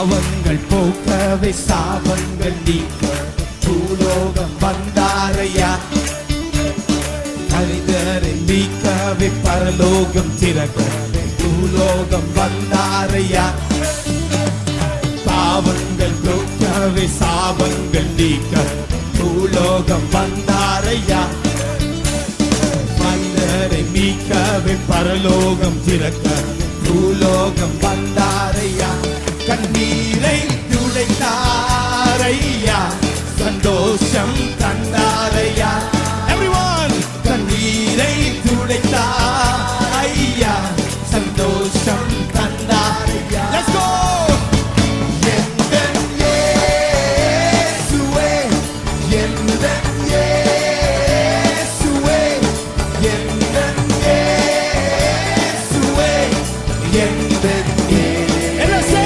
பாவங்கள் போக்கவே சாபங்கள் நீக்க பூலோகம் வந்தாரையா. மனிதரை நீக்கவே பரலோகம் திறக்க பூலோகம் வந்தாரையா. பாவங்கள் போக்கவே சாபங்கள் நீக்க பூலோகம் வந்தாரையா. மனிதரை நீக்கவே பரலோகம் திறக்க பூலோகம் வந்தாரையா. கண்ணீரை